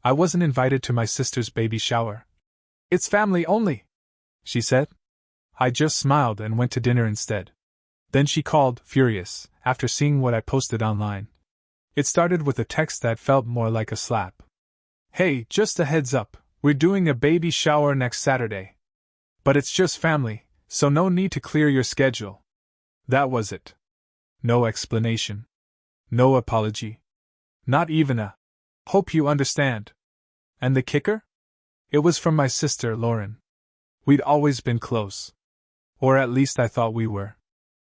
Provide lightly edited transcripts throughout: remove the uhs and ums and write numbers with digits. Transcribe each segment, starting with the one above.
I wasn't invited to my sister's baby shower. It's family only, she said. I just smiled and went to dinner instead. Then she called, furious, after seeing what I posted online. It started with a text that felt more like a slap. Hey, just a heads up, we're doing a baby shower next Saturday. But it's just family, so no need to clear your schedule. That was it. No explanation. No apology. Not even a, hope you understand. And the kicker? It was from my sister, Lauren. We'd always been close. Or at least I thought we were.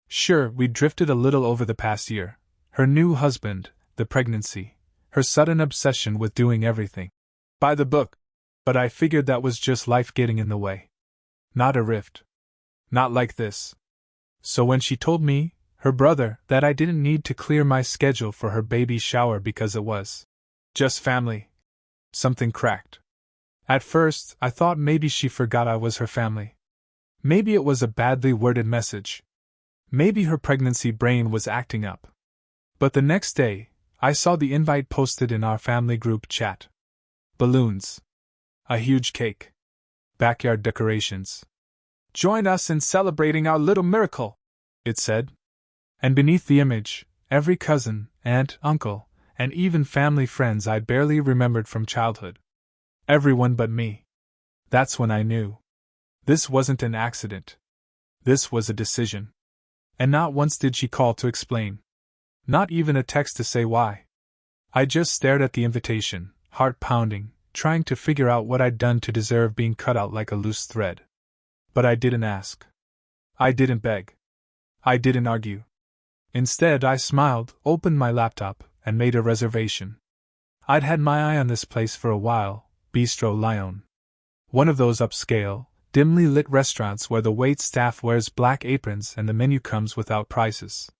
Sure, we'd drifted a little over the past year. Her new husband, the pregnancy, her sudden obsession with doing everything by the book. But I figured that was just life getting in the way. Not a rift. Not like this. So when she told me, her brother, that I didn't need to clear my schedule for her baby shower because it was just family, something cracked. At first, I thought maybe she forgot I was her family. Maybe it was a badly worded message. Maybe her pregnancy brain was acting up. But the next day, I saw the invite posted in our family group chat. Balloons. A huge cake. Backyard decorations. Join us in celebrating our little miracle, it said. And beneath the image, every cousin, aunt, uncle, and even family friends I barely remembered from childhood. Everyone but me. That's when I knew. This wasn't an accident. This was a decision. And not once did she call to explain. Not even a text to say why. I just stared at the invitation, heart pounding, trying to figure out what I'd done to deserve being cut out like a loose thread. But I didn't ask. I didn't beg. I didn't argue. Instead, I smiled, opened my laptop, and made a reservation. I'd had my eye on this place for a while, Bistro Lyon. One of those upscale, dimly lit restaurants where the wait staff wears black aprons and the menu comes without prices.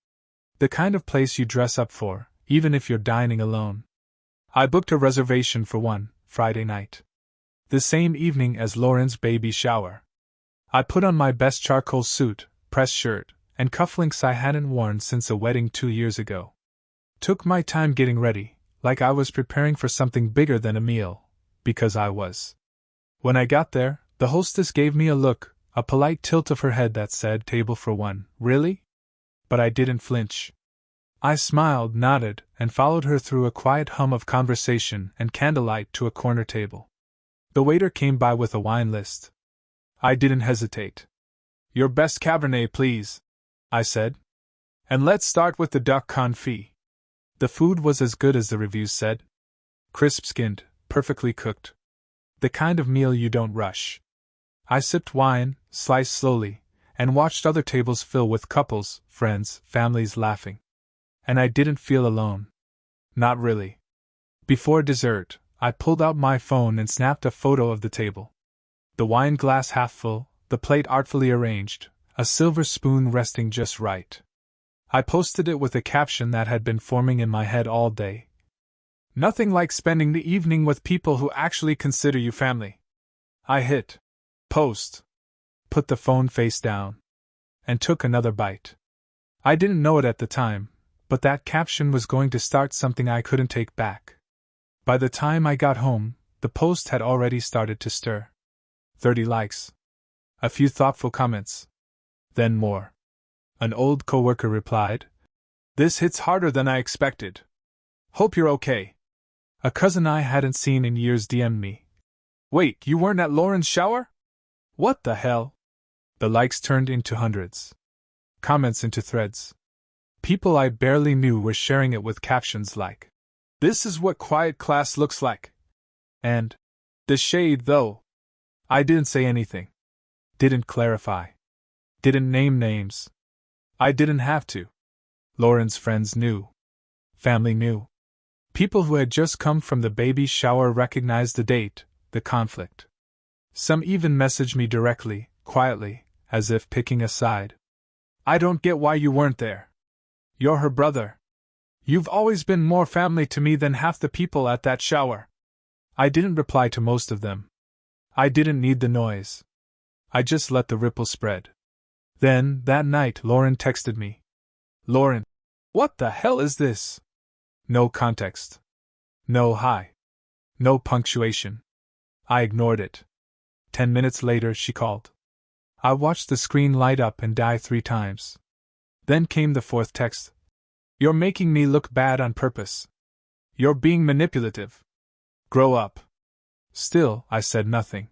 The kind of place you dress up for, even if you're dining alone. I booked a reservation for one, Friday night. The same evening as Lauren's baby shower. I put on my best charcoal suit, pressed shirt, and cufflinks I hadn't worn since a wedding 2 years ago. Took my time getting ready, like I was preparing for something bigger than a meal, because I was. When I got there, the hostess gave me a look, a polite tilt of her head that said, "Table for one, really?" But I didn't flinch. I smiled, nodded, and followed her through a quiet hum of conversation and candlelight to a corner table. The waiter came by with a wine list. I didn't hesitate. "Your best Cabernet, please," I said. "And let's start with the duck confit." The food was as good as the reviews said. Crisp-skinned, perfectly cooked. The kind of meal you don't rush. I sipped wine, sliced slowly, and watched other tables fill with couples, friends, families laughing. And I didn't feel alone. Not really. Before dessert, I pulled out my phone and snapped a photo of the table. The wine glass half full, the plate artfully arranged, a silver spoon resting just right. I posted it with a caption that had been forming in my head all day. "Nothing like spending the evening with people who actually consider you family." I hit post, put the phone face down, and took another bite. I didn't know it at the time, but that caption was going to start something I couldn't take back. By the time I got home, the post had already started to stir. 30 likes. A few thoughtful comments. Then more. An old coworker replied, "This hits harder than I expected. Hope you're okay." A cousin I hadn't seen in years DM'd me. "Wait, you weren't at Lauren's shower? What the hell?" The likes turned into hundreds. Comments into threads. People I barely knew were sharing it with captions like, "This is what quiet class looks like." And, "The shade, though." I didn't say anything. Didn't clarify. Didn't name names. I didn't have to. Lauren's friends knew. Family knew. People who had just come from the baby shower recognized the date, the conflict. Some even messaged me directly, quietly, as if picking a side. "I don't get why you weren't there. You're her brother. You've always been more family to me than half the people at that shower." I didn't reply to most of them. I didn't need the noise. I just let the ripple spread. Then, that night, Lauren texted me. "Lauren, what the hell is this?" No context. No hi. No punctuation. I ignored it. 10 minutes later, she called. I watched the screen light up and die 3 times. Then came the 4th text. You're making me look bad on purpose. You're being manipulative. Grow up. Still, I said nothing.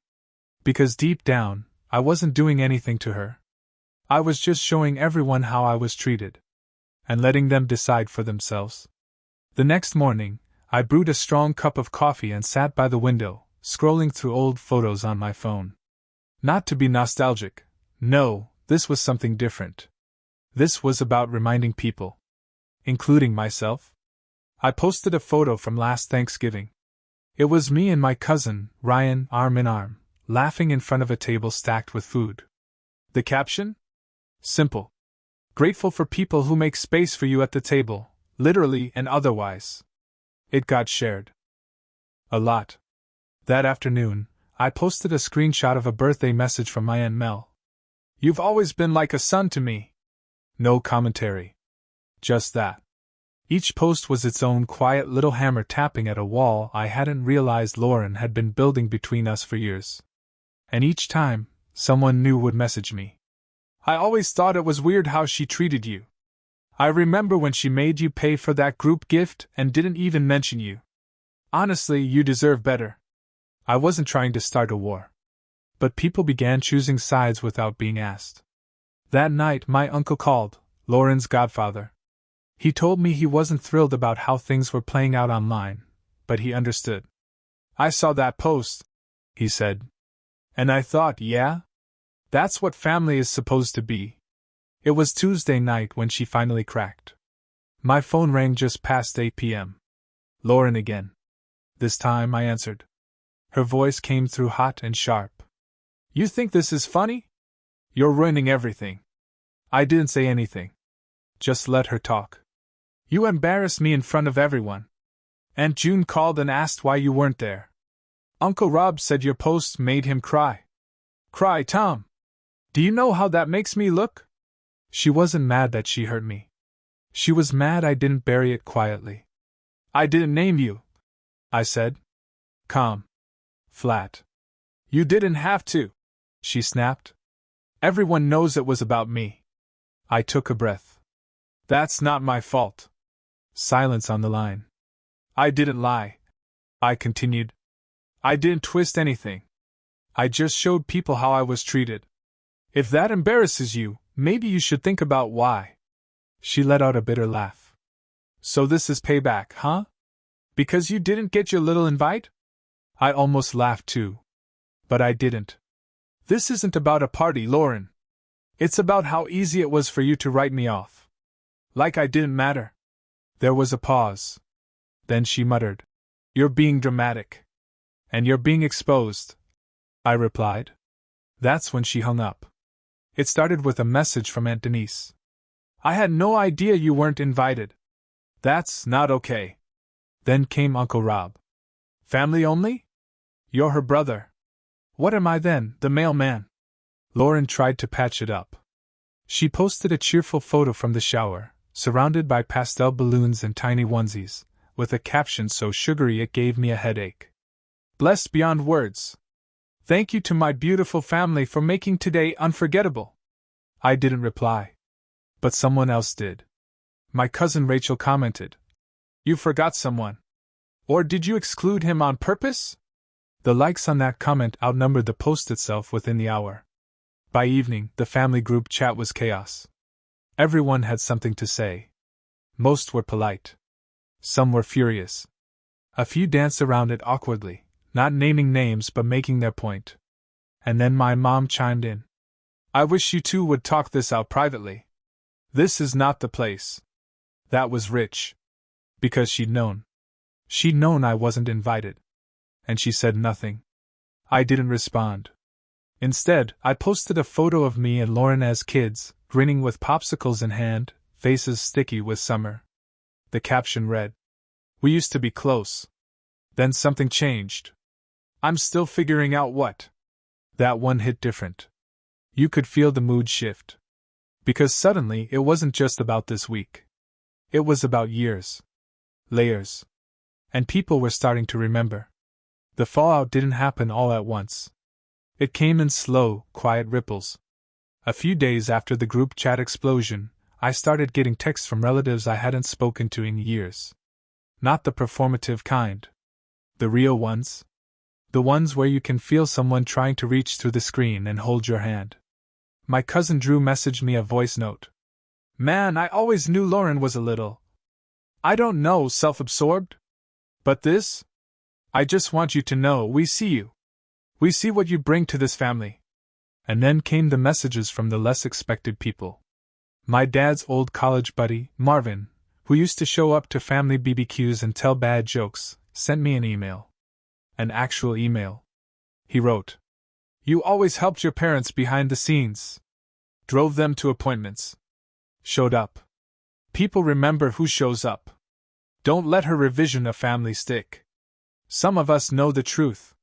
Because deep down, I wasn't doing anything to her. I was just showing everyone how I was treated. And letting them decide for themselves. The next morning, I brewed a strong cup of coffee and sat by the window, scrolling through old photos on my phone. Not to be nostalgic. No, this was something different. This was about reminding people. Including myself. I posted a photo from last Thanksgiving. It was me and my cousin, Ryan, arm in arm, laughing in front of a table stacked with food. The caption? Simple. Grateful for people who make space for you at the table, literally and otherwise. It got shared. A lot. That afternoon, I posted a screenshot of a birthday message from my Aunt Mel. You've always been like a son to me. No commentary. Just that. Each post was its own quiet little hammer tapping at a wall I hadn't realized Lauren had been building between us for years. And each time, someone new would message me. I always thought it was weird how she treated you. I remember when she made you pay for that group gift and didn't even mention you. Honestly, you deserve better. I wasn't trying to start a war. But people began choosing sides without being asked. That night, my uncle called, Lauren's godfather. He told me he wasn't thrilled about how things were playing out online, but he understood. I saw that post, he said. And I thought, yeah? That's what family is supposed to be. It was Tuesday night when she finally cracked. My phone rang just past 8 p.m. Lauren again. This time I answered. Her voice came through hot and sharp. You think this is funny? You're ruining everything. I didn't say anything. Just let her talk. You embarrassed me in front of everyone. Aunt June called and asked why you weren't there. Uncle Rob said your post made him cry. Cry, Tom. Do you know how that makes me look? She wasn't mad that she hurt me. She was mad I didn't bury it quietly. I didn't name you, I said. Calm. Flat. You didn't have to, she snapped. Everyone knows it was about me. I took a breath. That's not my fault. Silence on the line. I didn't lie, I continued. I didn't twist anything. I just showed people how I was treated. If that embarrasses you, maybe you should think about why. She let out a bitter laugh. So this is payback, huh? Because you didn't get your little invite? I almost laughed too. But I didn't. This isn't about a party, Lauren. It's about how easy it was for you to write me off. Like I didn't matter. There was a pause. Then she muttered, You're being dramatic. And you're being exposed, I replied. That's when she hung up. It started with a message from Aunt Denise. I had no idea you weren't invited. That's not okay. Then came Uncle Rob. Family only? You're her brother. What am I then, the mailman? Lauren tried to patch it up. She posted a cheerful photo from the shower, surrounded by pastel balloons and tiny onesies, with a caption so sugary it gave me a headache. Blessed beyond words. Thank you to my beautiful family for making today unforgettable. I didn't reply. But someone else did. My cousin Rachel commented. You forgot someone. Or did you exclude him on purpose? The likes on that comment outnumbered the post itself within the hour. By evening, the family group chat was chaos. Everyone had something to say. Most were polite. Some were furious. A few danced around it awkwardly, not naming names but making their point. And then my mom chimed in. I wish you two would talk this out privately. This is not the place. That was rich. Because she'd known. She'd known I wasn't invited. And she said nothing. I didn't respond. Instead, I posted a photo of me and Lauren as kids, grinning with popsicles in hand, faces sticky with summer. The caption read, We used to be close. Then something changed. I'm still figuring out what. That one hit different. You could feel the mood shift. Because suddenly it wasn't just about this week. It was about years. Layers. And people were starting to remember. The fallout didn't happen all at once. It came in slow, quiet ripples. A few days after the group chat explosion, I started getting texts from relatives I hadn't spoken to in years. Not the performative kind. The real ones. The ones where you can feel someone trying to reach through the screen and hold your hand. My cousin Drew messaged me a voice note. "Man, I always knew Lauren was a little, I don't know, self-absorbed. But this? I just want you to know we see you. We see what you bring to this family." And then came the messages from the less expected people. My dad's old college buddy, Marvin, who used to show up to family BBQs and tell bad jokes, sent me an email. An actual email. He wrote, "You always helped your parents behind the scenes. Drove them to appointments. Showed up. People remember who shows up. Don't let her revision of family stick. Some of us know the truth."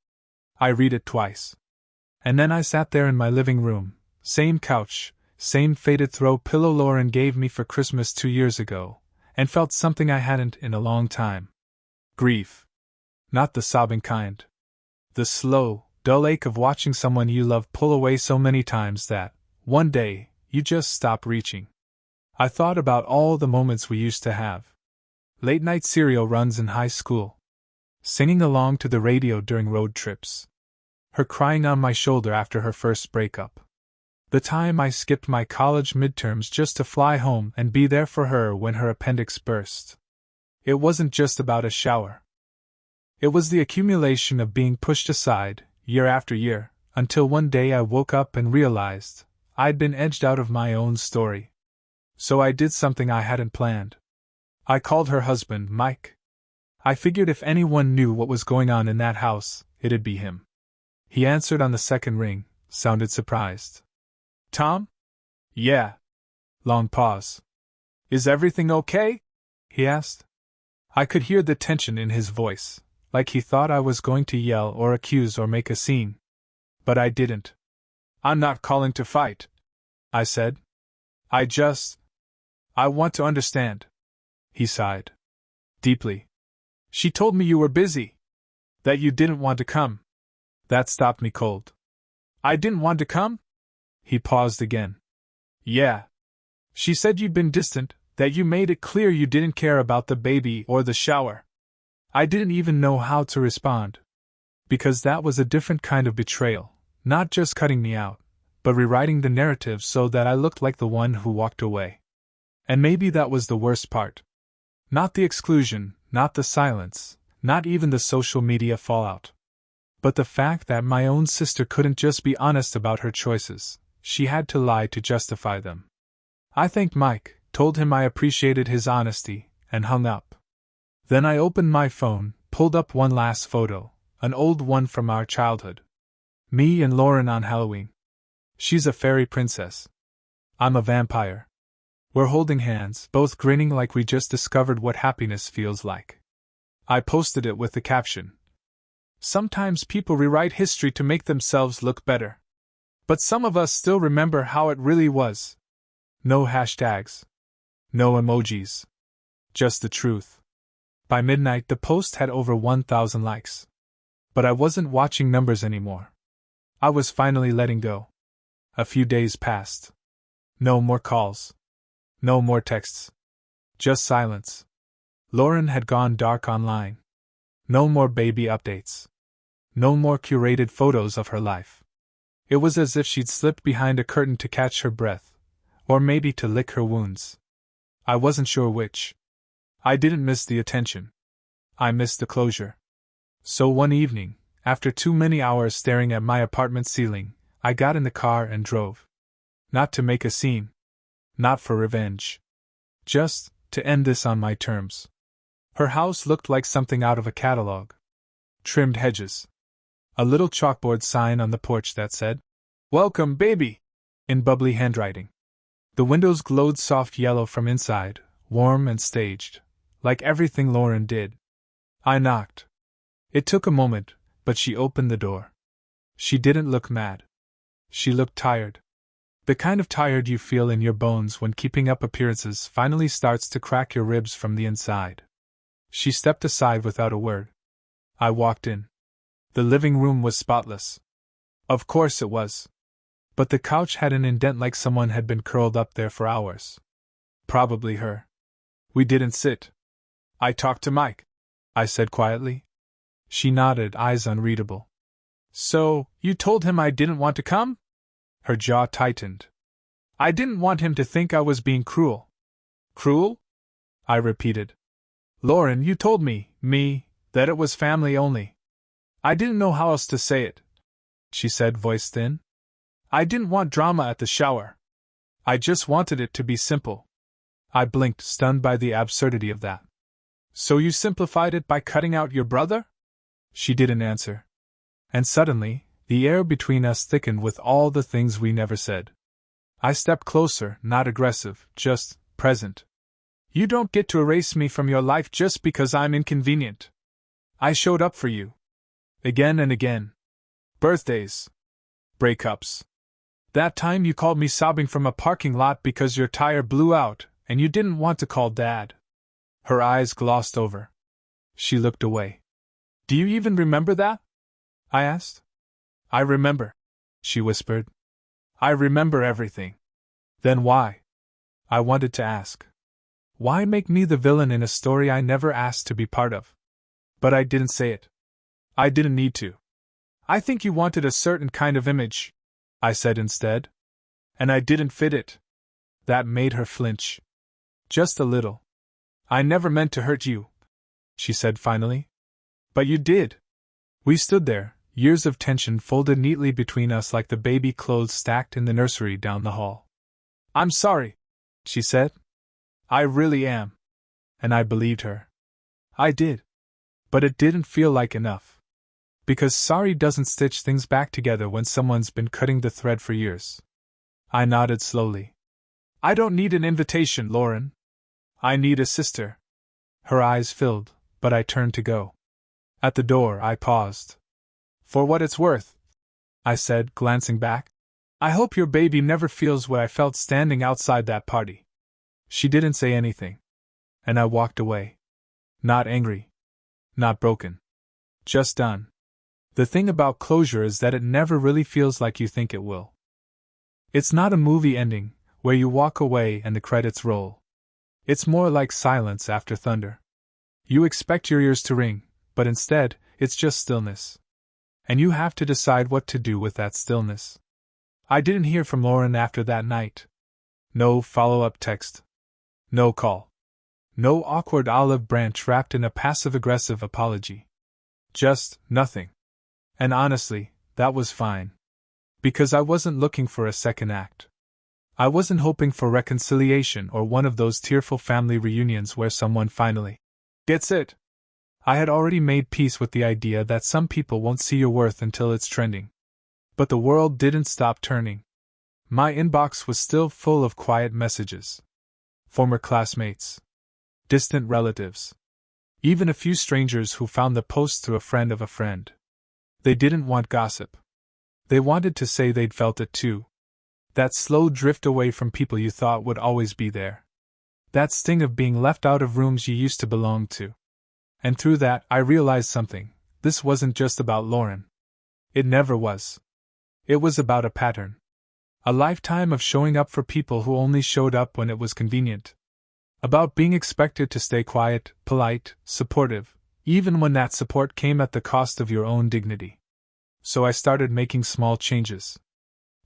I read it twice. And then I sat there in my living room, same couch, same faded throw pillow Lauren gave me for Christmas 2 years ago, and felt something I hadn't in a long time. Grief. Not the sobbing kind. The slow, dull ache of watching someone you love pull away so many times that, one day, you just stop reaching. I thought about all the moments we used to have. Late-night serial runs in high school. Singing along to the radio during road trips. Her crying on my shoulder after her first breakup. The time I skipped my college midterms just to fly home and be there for her when her appendix burst. It wasn't just about a shower. It was the accumulation of being pushed aside, year after year, until one day I woke up and realized I'd been edged out of my own story. So I did something I hadn't planned. I called her husband, Mike. I figured if anyone knew what was going on in that house, it'd be him. He answered on the second ring, sounded surprised. "Tom?" "Yeah." Long pause. "Is everything okay?" he asked. I could hear the tension in his voice, like he thought I was going to yell or accuse or make a scene. But I didn't. "I'm not calling to fight," I said. I want to understand." He sighed. Deeply. "She told me you were busy. That you didn't want to come." That stopped me cold. "I didn't want to come?" He paused again. "Yeah. She said you'd been distant, that you made it clear you didn't care about the baby or the shower." I didn't even know how to respond. Because that was a different kind of betrayal, not just cutting me out, but rewriting the narrative so that I looked like the one who walked away. And maybe that was the worst part. Not the exclusion, not the silence, not even the social media fallout. But the fact that my own sister couldn't just be honest about her choices, she had to lie to justify them. I thanked Mike, told him I appreciated his honesty, and hung up. Then I opened my phone, pulled up one last photo, an old one from our childhood. Me and Lauren on Halloween. She's a fairy princess. I'm a vampire. We're holding hands, both grinning like we just discovered what happiness feels like. I posted it with the caption, "Sometimes people rewrite history to make themselves look better. But some of us still remember how it really was." No hashtags. No emojis. Just the truth. By midnight, the post had over 1,000 likes. But I wasn't watching numbers anymore. I was finally letting go. A few days passed. No more calls. No more texts. Just silence. Lauren had gone dark online. No more baby updates. No more curated photos of her life. It was as if she'd slipped behind a curtain to catch her breath, or maybe to lick her wounds. I wasn't sure which. I didn't miss the attention. I missed the closure. So one evening, after too many hours staring at my apartment ceiling, I got in the car and drove. Not to make a scene. Not for revenge. Just to end this on my terms. Her house looked like something out of a catalog. Trimmed hedges. A little chalkboard sign on the porch that said, "Welcome, baby," in bubbly handwriting. The windows glowed soft yellow from inside, warm and staged, like everything Lauren did. I knocked. It took a moment, but she opened the door. She didn't look mad. She looked tired. The kind of tired you feel in your bones when keeping up appearances finally starts to crack your ribs from the inside. She stepped aside without a word. I walked in. The living room was spotless. Of course it was. But the couch had an indent like someone had been curled up there for hours. Probably her. We didn't sit. I talked to Mike, I said quietly. She nodded, eyes unreadable. So, you told him I didn't want to come? Her jaw tightened. I didn't want him to think I was being cruel. Cruel? I repeated. Lauren, you told me, that it was family only. I didn't know how else to say it, she said, voice thin. I didn't want drama at the shower. I just wanted it to be simple. I blinked, stunned by the absurdity of that. So you simplified it by cutting out your brother? She didn't answer. And suddenly, the air between us thickened with all the things we never said. I stepped closer, not aggressive, just present. You don't get to erase me from your life just because I'm inconvenient. I showed up for you. Again and again. Birthdays. Breakups. That time you called me sobbing from a parking lot because your tire blew out, and you didn't want to call Dad. Her eyes glossed over. She looked away. Do you even remember that? I asked. I remember, she whispered. I remember everything. Then why? I wanted to ask. Why make me the villain in a story I never asked to be part of? But I didn't say it. I didn't need to. I think you wanted a certain kind of image, I said instead. And I didn't fit it. That made her flinch. Just a little. I never meant to hurt you, she said finally. But you did. We stood there, years of tension folded neatly between us like the baby clothes stacked in the nursery down the hall. I'm sorry, she said. I really am. And I believed her. I did. But it didn't feel like enough. Because sorry doesn't stitch things back together when someone's been cutting the thread for years. I nodded slowly. I don't need an invitation, Lauren. I need a sister. Her eyes filled, but I turned to go. At the door, I paused. For what it's worth, I said, glancing back, I hope your baby never feels what I felt standing outside that party. She didn't say anything. And I walked away. Not angry. Not broken. Just done. The thing about closure is that it never really feels like you think it will. It's not a movie ending, where you walk away and the credits roll. It's more like silence after thunder. You expect your ears to ring, but instead, it's just stillness. And you have to decide what to do with that stillness. I didn't hear from Lauren after that night. No follow-up text. No call. No awkward olive branch wrapped in a passive-aggressive apology. Just nothing. And honestly, that was fine. Because I wasn't looking for a second act. I wasn't hoping for reconciliation or one of those tearful family reunions where someone finally gets it. I had already made peace with the idea that some people won't see your worth until it's trending. But the world didn't stop turning. My inbox was still full of quiet messages. Former classmates. Distant relatives. Even a few strangers who found the post through a friend of a friend. They didn't want gossip. They wanted to say they'd felt it too. That slow drift away from people you thought would always be there. That sting of being left out of rooms you used to belong to. And through that, I realized something. This wasn't just about Lauren. It never was. It was about a pattern. A lifetime of showing up for people who only showed up when it was convenient. About being expected to stay quiet, polite, supportive, even when that support came at the cost of your own dignity. So I started making small changes.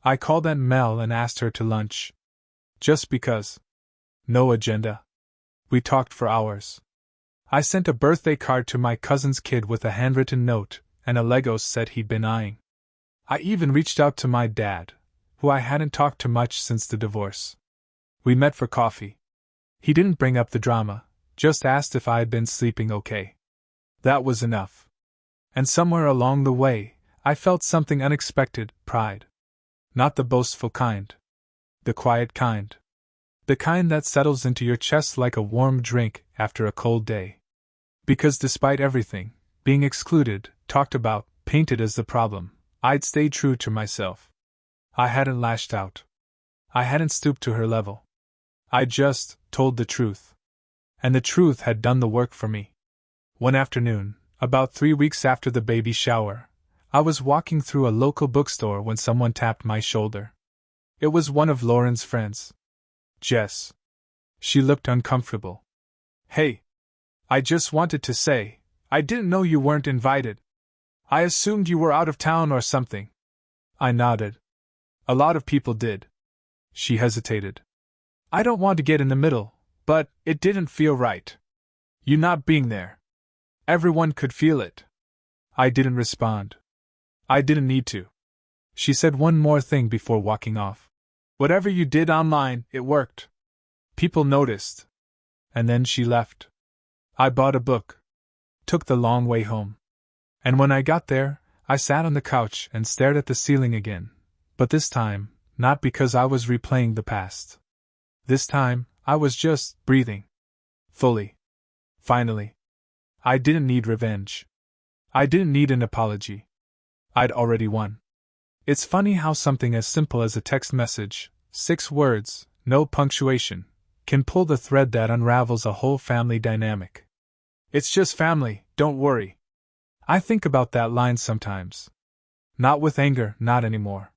I called Aunt Mel and asked her to lunch. Just because. No agenda. We talked for hours. I sent a birthday card to my cousin's kid with a handwritten note and a Lego set he'd been eyeing. I even reached out to my dad, who I hadn't talked to much since the divorce. We met for coffee. He didn't bring up the drama, just asked if I had been sleeping okay. That was enough. And somewhere along the way, I felt something unexpected, pride. Not the boastful kind. The quiet kind. The kind that settles into your chest like a warm drink after a cold day. Because despite everything, being excluded, talked about, painted as the problem, I'd stayed true to myself. I hadn't lashed out. I hadn't stooped to her level. I just told the truth. And the truth had done the work for me. One afternoon, about 3 weeks after the baby shower, I was walking through a local bookstore when someone tapped my shoulder. It was one of Lauren's friends. Jess. She looked uncomfortable. Hey. I just wanted to say, I didn't know you weren't invited. I assumed you were out of town or something. I nodded. A lot of people did. She hesitated. I don't want to get in the middle, but it didn't feel right. You not being there. Everyone could feel it. I didn't respond. I didn't need to. She said one more thing before walking off. Whatever you did online, it worked. People noticed. And then she left. I bought a book. Took the long way home. And when I got there, I sat on the couch and stared at the ceiling again. But this time, not because I was replaying the past. This time, I was just breathing. Fully. Finally. I didn't need revenge. I didn't need an apology. I'd already won. It's funny how something as simple as a text message, 6 words, no punctuation, can pull the thread that unravels a whole family dynamic. It's just family, don't worry. I think about that line sometimes. Not with anger, not anymore.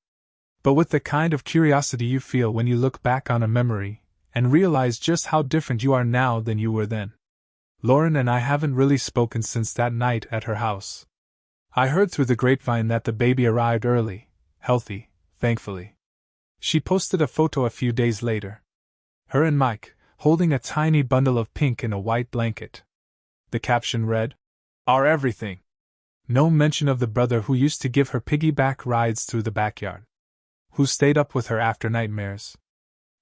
But with the kind of curiosity you feel when you look back on a memory and realize just how different you are now than you were then. Lauren and I haven't really spoken since that night at her house. I heard through the grapevine that the baby arrived early, healthy, thankfully. She posted a photo a few days later. Her and Mike, holding a tiny bundle of pink in a white blanket. The caption read, "Our everything." No mention of the brother who used to give her piggyback rides through the backyard. Who stayed up with her after nightmares.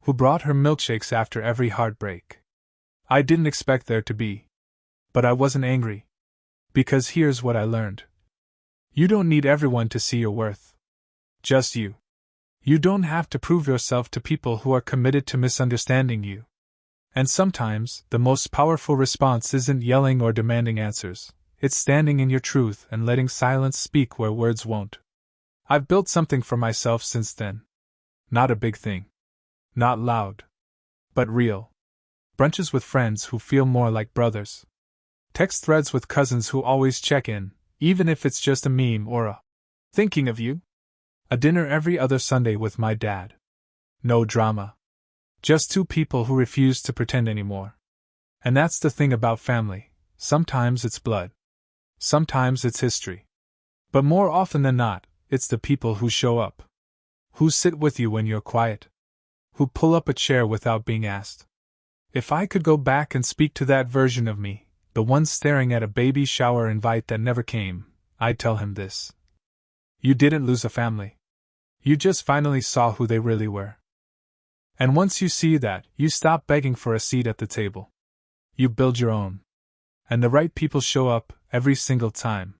Who brought her milkshakes after every heartbreak. I didn't expect there to be. But I wasn't angry. Because here's what I learned. You don't need everyone to see your worth. Just you. You don't have to prove yourself to people who are committed to misunderstanding you. And sometimes, the most powerful response isn't yelling or demanding answers. It's standing in your truth and letting silence speak where words won't. I've built something for myself since then. Not a big thing. Not loud. But real. Brunches with friends who feel more like brothers. Text threads with cousins who always check in, even if it's just a meme or a "thinking of you." A dinner every other Sunday with my dad. No drama. Just 2 people who refuse to pretend anymore. And that's the thing about family. Sometimes it's blood. Sometimes it's history. But more often than not, it's the people who show up. Who sit with you when you're quiet. Who pull up a chair without being asked. If I could go back and speak to that version of me, the one staring at a baby shower invite that never came, I'd tell him this. You didn't lose a family. You just finally saw who they really were. And once you see that, you stop begging for a seat at the table. You build your own. And the right people show up, every single time.